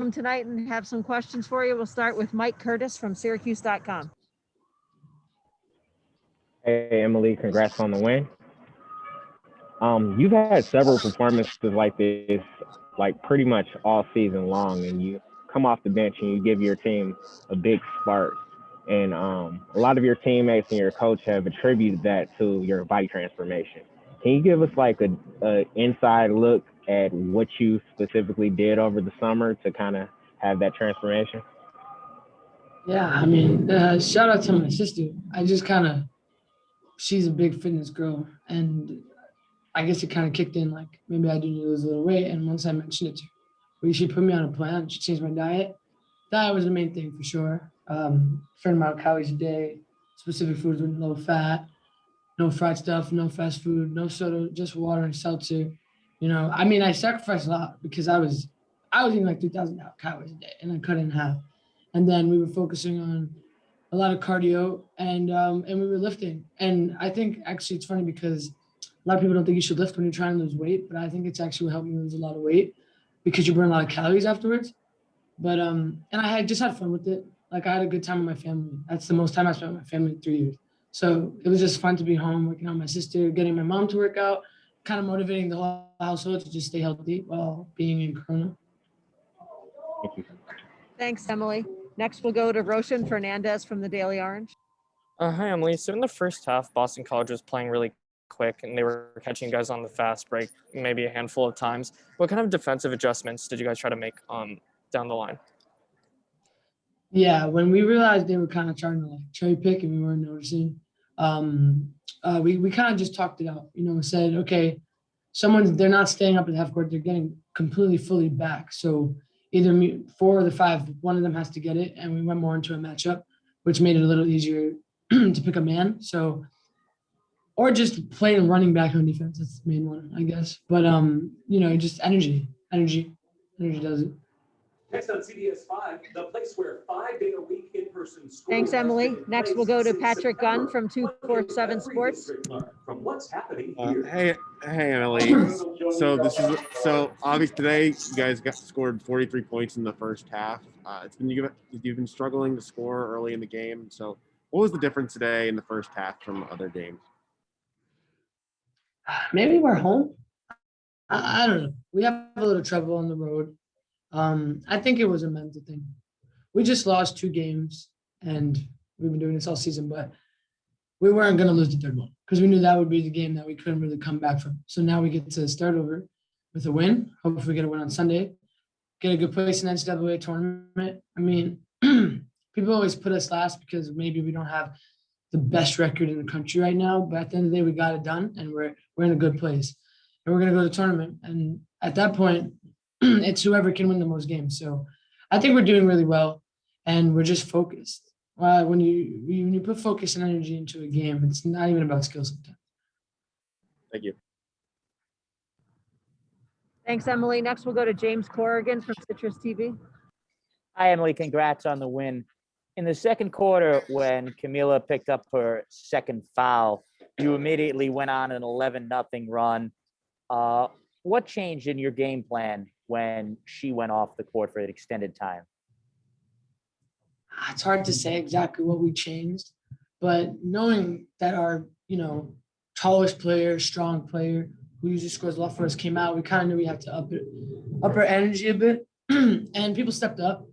home tonight and have some questions for you. We'll start with Mike Curtis from Syracuse.com. Hey, Emily, congrats on the win. You've had several performances like this, like pretty much all season long, and you come off the bench and you give your team a big spark. And a lot of your teammates and your coach have attributed that to your body transformation. Can you give us like a inside look at what you specifically did over the summer to kind of have that transformation? Yeah, I mean, shout out to my sister. She's a big fitness girl, and I guess it kind of kicked in, like, maybe I do need to lose a little weight. And once I mentioned it to her, she put me on a plan. She changed my diet. Diet was the main thing for sure. Certain amount of calories a day, specific foods with low fat, no fried stuff, no fast food, no soda, just water and seltzer. I mean, I sacrificed a lot because I was eating like 3,000 calories a day, and I cut it in half. And then we were focusing on a lot of cardio, and we were lifting. And I think actually it's funny because a lot of people don't think you should lift when you're trying to lose weight, but I think it's actually helped me lose a lot of weight because you burn a lot of calories afterwards. But and I had just had fun with it. Like, I had a good time with my family. That's the most time I spent with my family in 3 years. So it was just fun to be home, working on my sister, getting my mom to work out, kind of motivating the whole household to just stay healthy while being in Corona. Thank you. Thanks, Emily. Next, we'll go to Roshan Fernandez from the Daily Orange. Hi, Emily. So in the first half, Boston College was playing really quick, and they were catching guys on the fast break maybe a handful of times. What kind of defensive adjustments did you guys try to make down the line? Yeah, when we realized they were kind of trying to like cherry pick and we weren't noticing, we kind of just talked it out, said, okay, they're not staying up at half court, they're getting completely fully back. So either 4 or the 5, one of them has to get it. And we went more into a matchup, which made it a little easier to pick a man. So, or just playing running back on defense. That's the main one, I guess. But, just energy does it. Next on CBS 5, the place where 5-day-a-week in-person school. Thanks, Emily. Next, we'll go to Patrick Gunn from 247 Sports. From what's happening here. Hey, Emily. So obviously today you guys scored 43 points in the first half. You've been struggling to score early in the game. So what was the difference today in the first half from other games? Maybe we're home. I don't know. We have a little trouble on the road. I think it was a mental thing. We just lost 2 games, and we've been doing this all season, but we weren't going to lose the third one because we knew that would be the game that we couldn't really come back from. So now we get to start over with a win. Hopefully we get a win on Sunday, get a good place in the NCAA tournament. I mean, people always put us last because maybe we don't have the best record in the country right now, but at the end of the day, we got it done, and we're in a good place. And we're going to go to the tournament. And at that point, it's whoever can win the most games. So I think we're doing really well, and we're just focused. When you put focus and energy into a game, it's not even about skill sometimes. Thank you. Thanks, Emily. Next, we'll go to James Corrigan from Citrus TV. Hi, Emily. Congrats on the win. In the second quarter, when Camila picked up her second foul, you immediately went on an 11-0 run. What changed in your game plan when she went off the court for an extended time? It's hard to say exactly what we changed, but knowing that our, tallest player, strong player, who usually scores a lot for us, came out, we kind of knew we had to up our energy a bit, and people stepped up.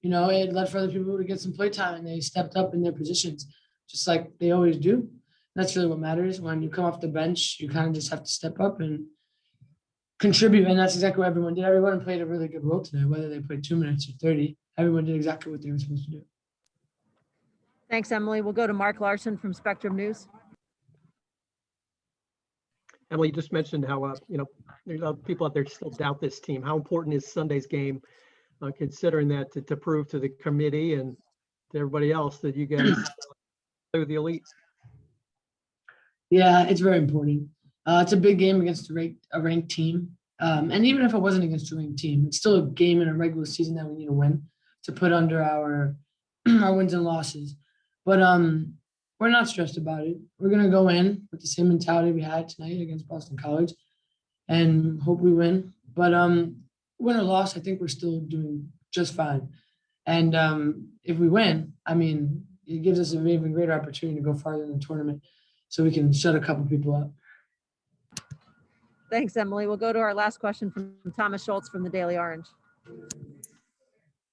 It led for other people to get some play time, and they stepped up in their positions, just like they always do. That's really what matters. When you come off the bench, you kind of just have to step up and contribute, and that's exactly what everyone did. Everyone played a really good role today, whether they played 2 minutes or 30. Everyone did exactly what they were supposed to do. Thanks, Emily. We'll go to Mark Larson from Spectrum News. Emily, you just mentioned how there's people out there still doubt this team. How important is Sunday's game, considering that to prove to the committee and to everybody else that you guys play with the elite? Yeah, it's very important. It's a big game against a ranked team. And even if it wasn't against a ranked team, it's still a game in a regular season that we need to win to put under our wins and losses. But we're not stressed about it. We're going to go in with the same mentality we had tonight against Boston College and hope we win. But win or loss, I think we're still doing just fine. And if we win, I mean, it gives us an even greater opportunity to go farther in the tournament so we can shut a couple people up. Thanks, Emily. We'll go to our last question from Thomas Schultz from the Daily Orange.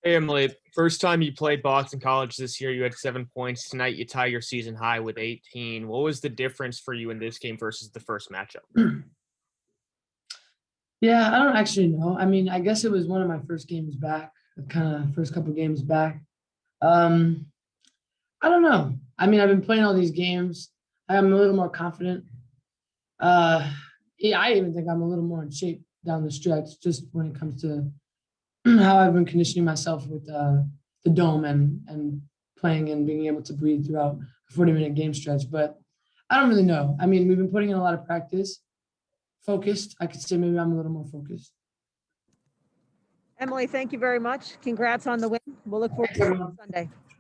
Hey, Emily, first time you played Boston College this year, you had 7 points. Tonight, you tie your season high with 18. What was the difference for you in this game versus the first matchup? Yeah, I don't actually know. I mean, I guess it was one of my first games back, kind of first couple games back. I don't know. I mean, I've been playing all these games. I'm a little more confident. Yeah, I even think I'm a little more in shape down the stretch, just when it comes to how I've been conditioning myself with the dome and playing and being able to breathe throughout a 40-minute game stretch. But I don't really know. I mean, we've been putting in a lot of practice. Focused. I could say maybe I'm a little more focused. Emily, thank you very much. Congrats on the win. We'll look forward to seeing you Sunday.